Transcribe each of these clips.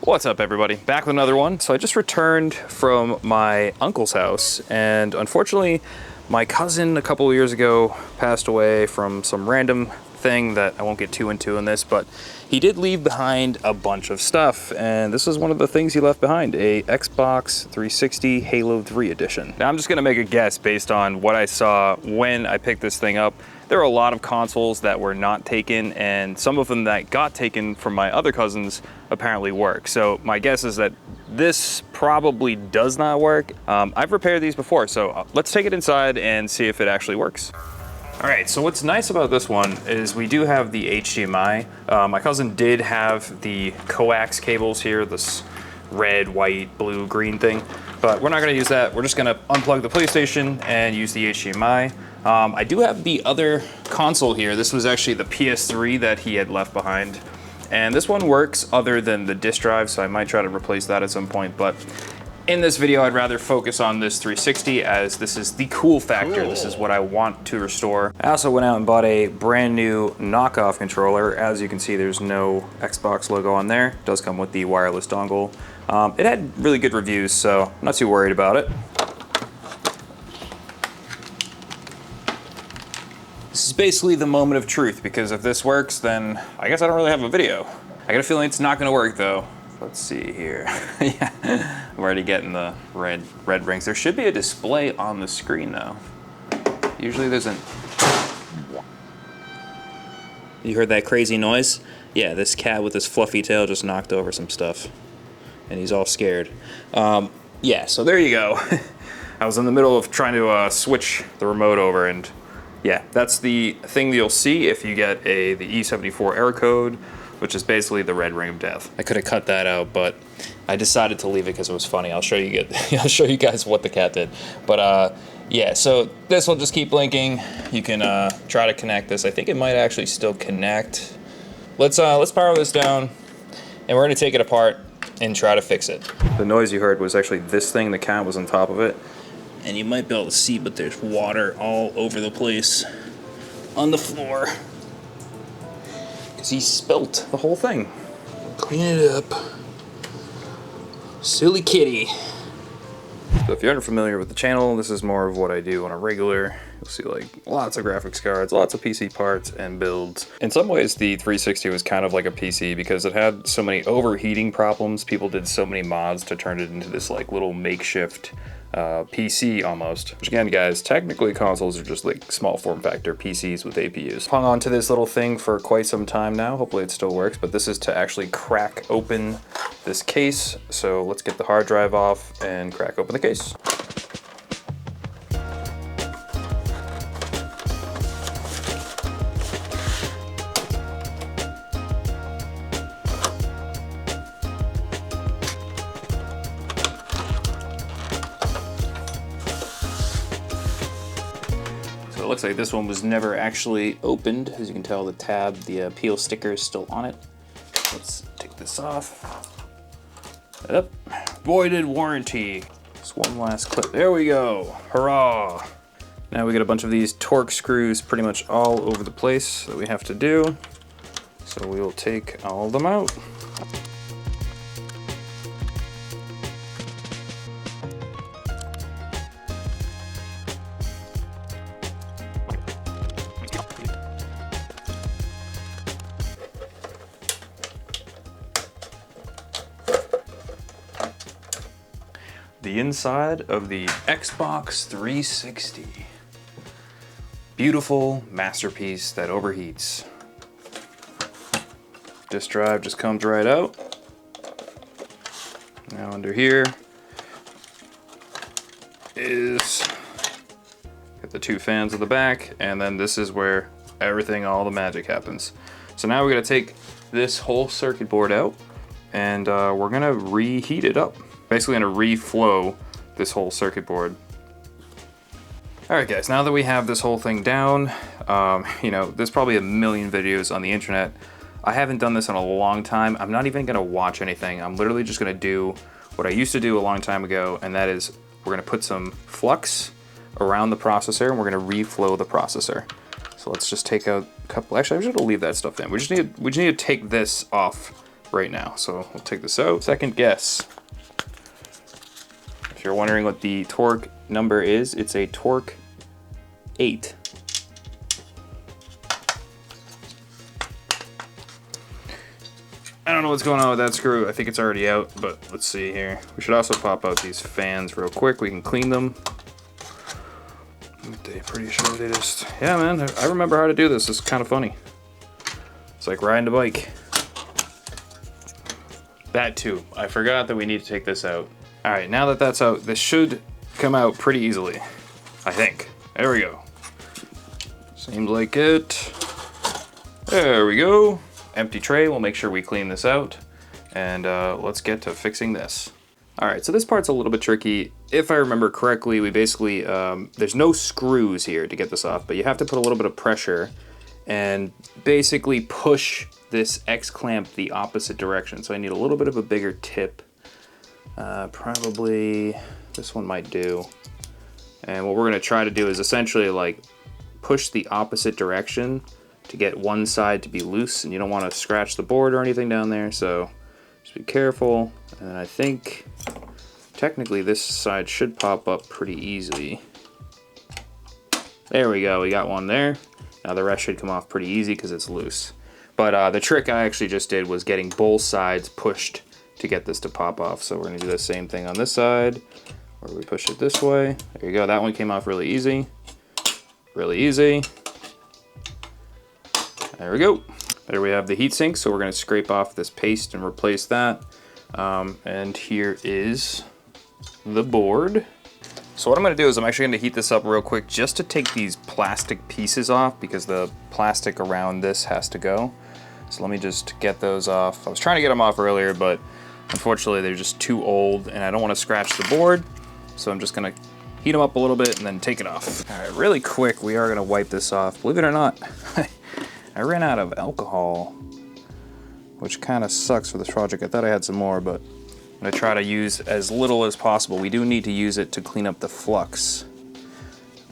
What's up, everybody? Back with another one. So I just returned from my uncle's house, and unfortunately my cousin a couple of years ago passed away from some random thing that I won't get too into in this, but he did leave behind a bunch of stuff, and this is one of the things he left behind, a Xbox 360 Halo 3 edition. Now I'm just gonna make a guess based on what I saw when I picked this thing up. There are a lot of consoles that were not taken, and some of them that got taken from my other cousins apparently work. So my guess is that this probably does not work. I've repaired these before, so let's take it inside and see if it actually works. All right, so what's nice about this one is we do have the HDMI. My cousin did have the coax cables here, this red, white, blue, green thing, but we're not gonna use that. We're just gonna unplug the PlayStation and use the HDMI. I do have the other console here. This was actually the PS3 that he had left behind. And this one works other than the disk drive, so I might try to replace that at some point. But in this video, I'd rather focus on this 360 as this is the cool factor. Cool. This is what I want to restore. I also went out and bought a brand new knockoff controller. As you can see, there's no Xbox logo on there. It does come with the wireless dongle. It had really good reviews, so I'm not too worried about it. This is basically the moment of truth, because if this works, then I guess I don't really have a video. I got a feeling it's not gonna work though. Let's see here. Yeah, I'm already getting the red rings. There should be a display on the screen though. Usually there's an... You heard that crazy noise? Yeah, this cat with his fluffy tail just knocked over some stuff. And he's all scared. Yeah, so there you go. I was in the middle of trying to switch the remote over, and yeah, that's the thing that you'll see if you get the E74 error code, which is basically the red ring of death. I could have cut that out, but I decided to leave it because it was funny. I'll show you guys what the cat did. But yeah, so this will just keep blinking. You can try to connect this. I think it might actually still connect. Let's power this down, and we're gonna take it apart and try to fix it. The noise you heard was actually this thing. The cat was on top of it. And you might be able to see, but there's water all over the place on the floor. Because he spilt the whole thing. Clean it up. Silly kitty. So if you're unfamiliar with the channel, this is more of what I do on a regular. You'll see like lots of graphics cards, lots of PC parts and builds. In some ways, the 360 was kind of like a PC because it had so many overheating problems. People did so many mods to turn it into this like little makeshift PC almost. Which again, guys, technically consoles are just like small form factor PCs with APUs. Hung on to this little thing for quite some time now. Hopefully it still works, but this is to actually crack open this case. So let's get the hard drive off and crack open the case. So it looks like this one was never actually opened. As you can tell, the tab, the peel sticker is still on it. Let's take this off. Yep. Voided warranty. Just one last clip. There we go. Hurrah. Now we got a bunch of these torque screws pretty much all over the place that we have to do. So we will take all of them out. The inside of the Xbox 360. Beautiful masterpiece that overheats. Disk drive just comes right out. Now under here is got the two fans at the back, and then this is where everything, all the magic happens. So now we're gonna take this whole circuit board out, and we're gonna reheat it up. Basically gonna reflow this whole circuit board. All right guys, now that we have this whole thing down, you know, there's probably a million videos on the internet. I haven't done this in a long time. I'm not even gonna watch anything. I'm literally just gonna do what I used to do a long time ago, and that is we're gonna put some flux around the processor and we're gonna reflow the processor. So let's just take out a couple, actually I'm just gonna leave that stuff in. We just need to take this off right now. So we'll take this out. Second guess. If you're wondering what the torque number is, it's a torque 8. I don't know what's going on with that screw. I think it's already out, but let's see here. We should also pop out these fans real quick. We can clean them. They're pretty sure they just... Yeah, man, I remember how to do this. It's kind of funny. It's like riding a bike. That too. I forgot that we need to take this out. All right, now that that's out, this should come out pretty easily. I think. There we go. Seems like it. There we go. Empty tray, we'll make sure we clean this out. And let's get to fixing this. All right, so this part's a little bit tricky. If I remember correctly, we basically, there's no screws here to get this off, but you have to put a little bit of pressure and basically push this X-clamp the opposite direction. So I need a little bit of a bigger tip. Probably this one might do. And what we're gonna try to do is essentially like push the opposite direction to get one side to be loose, and you don't want to scratch the board or anything down there, so just be careful. And I think technically this side should pop up pretty easily. There we go, we got one there. Now the rest should come off pretty easy because it's loose. But the trick I actually just did was getting both sides pushed to get this to pop off. So we're gonna do the same thing on this side, where we push it this way. There you go, that one came off really easy. Really easy. There we go. There we have the heatsink, so we're gonna scrape off this paste and replace that. And here is the board. So what I'm gonna do is I'm actually gonna heat this up real quick just to take these plastic pieces off, because the plastic around this has to go. So let me just get those off. I was trying to get them off earlier, but unfortunately they're just too old and I don't wanna scratch the board. So I'm just gonna heat them up a little bit and then take it off. All right, really quick, we are gonna wipe this off. Believe it or not, I ran out of alcohol, which kind of sucks for this project. I thought I had some more, but I'm gonna try to use as little as possible. We do need to use it to clean up the flux,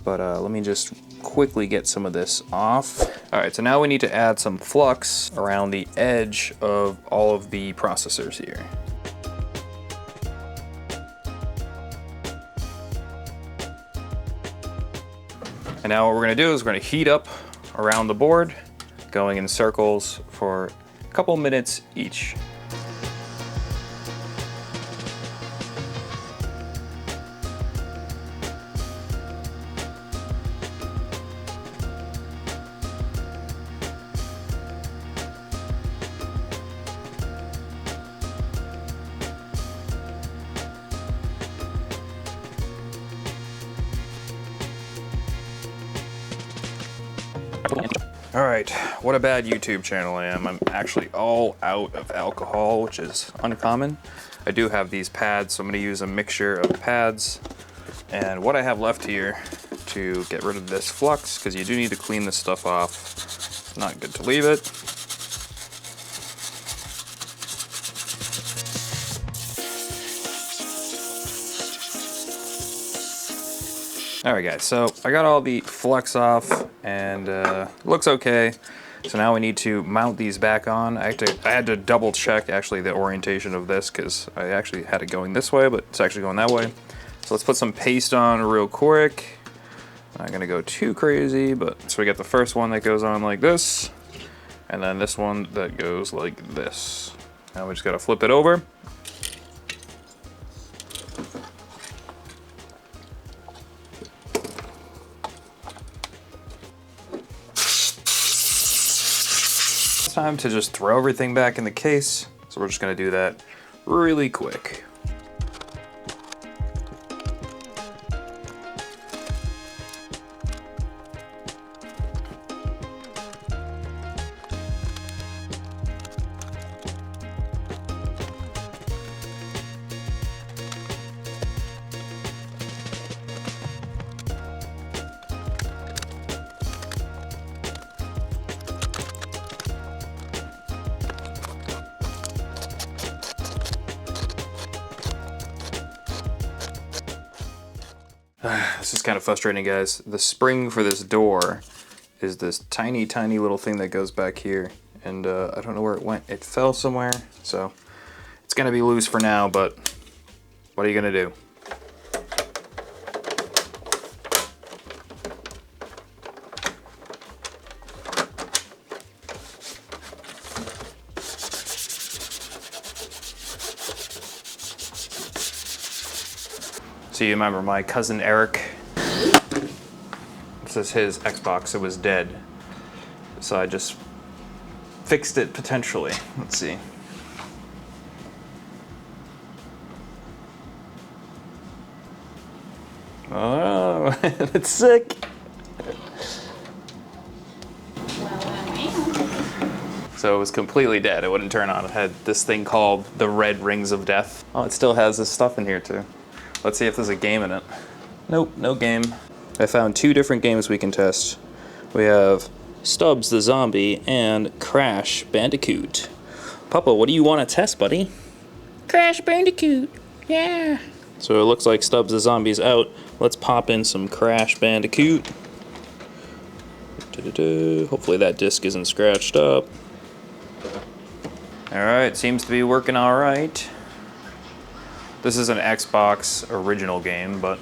but let me just quickly get some of this off. All right, so now we need to add some flux around the edge of all of the processors here. And now what we're gonna do is we're gonna heat up around the board, going in circles for a couple minutes each. All right, what a bad YouTube channel I am. I'm actually all out of alcohol, which is uncommon. I do have these pads, so I'm gonna use a mixture of pads and what I have left here to get rid of this flux, because you do need to clean this stuff off. Not good to leave it. All right guys, so I got all the flux off and looks okay. So now we need to mount these back on. I had to double check actually the orientation of this, because I actually had it going this way, but it's actually going that way. So let's put some paste on real quick. I'm not gonna go too crazy, but so we got the first one that goes on like this, and then this one that goes like this. Now we just gotta flip it over. Time to just throw everything back in the case, so we're just going to do that really quick. This is kind of frustrating, guys. The spring for this door is this tiny, tiny little thing that goes back here, and I don't know where it went. It fell somewhere, so it's gonna be loose for now, but what are you gonna do? So you remember my cousin Eric? This is his Xbox, it was dead. So I just fixed it potentially. Let's see. Oh, it's sick. So it was completely dead, it wouldn't turn on. It had this thing called the red rings of death. Oh, it still has this stuff in here too. Let's see if there's a game in it. Nope, no game. I found 2 different games we can test. We have Stubbs the Zombie and Crash Bandicoot. Papa, what do you want to test, buddy? Crash Bandicoot, yeah. So it looks like Stubbs the Zombie's out. Let's pop in some Crash Bandicoot. Hopefully that disc isn't scratched up. Alright, seems to be working alright. This is an Xbox original game, but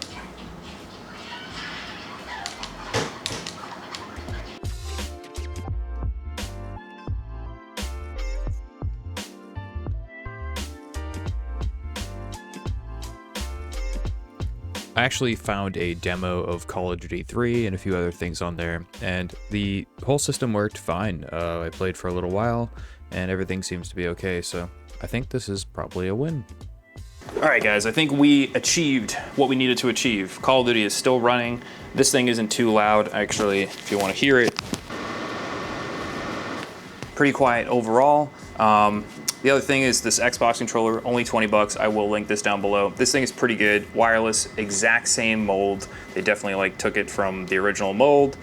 I actually found a demo of Call of Duty 3 and a few other things on there, and the whole system worked fine. I played for a little while, and everything seems to be okay, so I think this is probably a win. alright guys, I think we achieved what we needed to achieve. Call of Duty is still running. This thing isn't too loud, actually, if you want to hear it. Pretty quiet overall. The other thing is this Xbox controller, only 20 bucks. I will link this down below. This thing is pretty good. Wireless, exact same mold. They definitely like took it from the original mold.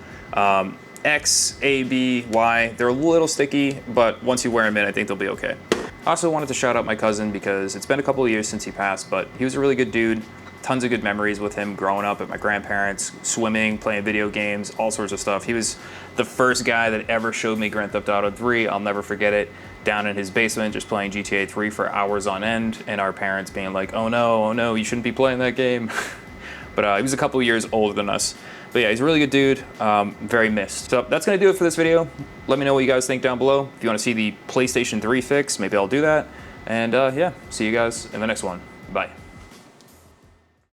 X, A, B, Y, they're a little sticky, but once you wear them in, I think they'll be okay. I also wanted to shout out my cousin because it's been a couple of years since he passed, but he was a really good dude. Tons of good memories with him growing up at my grandparents, swimming, playing video games, all sorts of stuff. He was the first guy that ever showed me Grand Theft Auto 3. I'll never forget it. Down in his basement, just playing GTA 3 for hours on end, and our parents being like, oh no, you shouldn't be playing that game. But he was a couple of years older than us. But yeah, he's a really good dude, very missed. So that's gonna do it for this video. Let me know what you guys think down below. If you wanna see the PlayStation 3 fix, maybe I'll do that. And yeah, see you guys in the next one. Bye.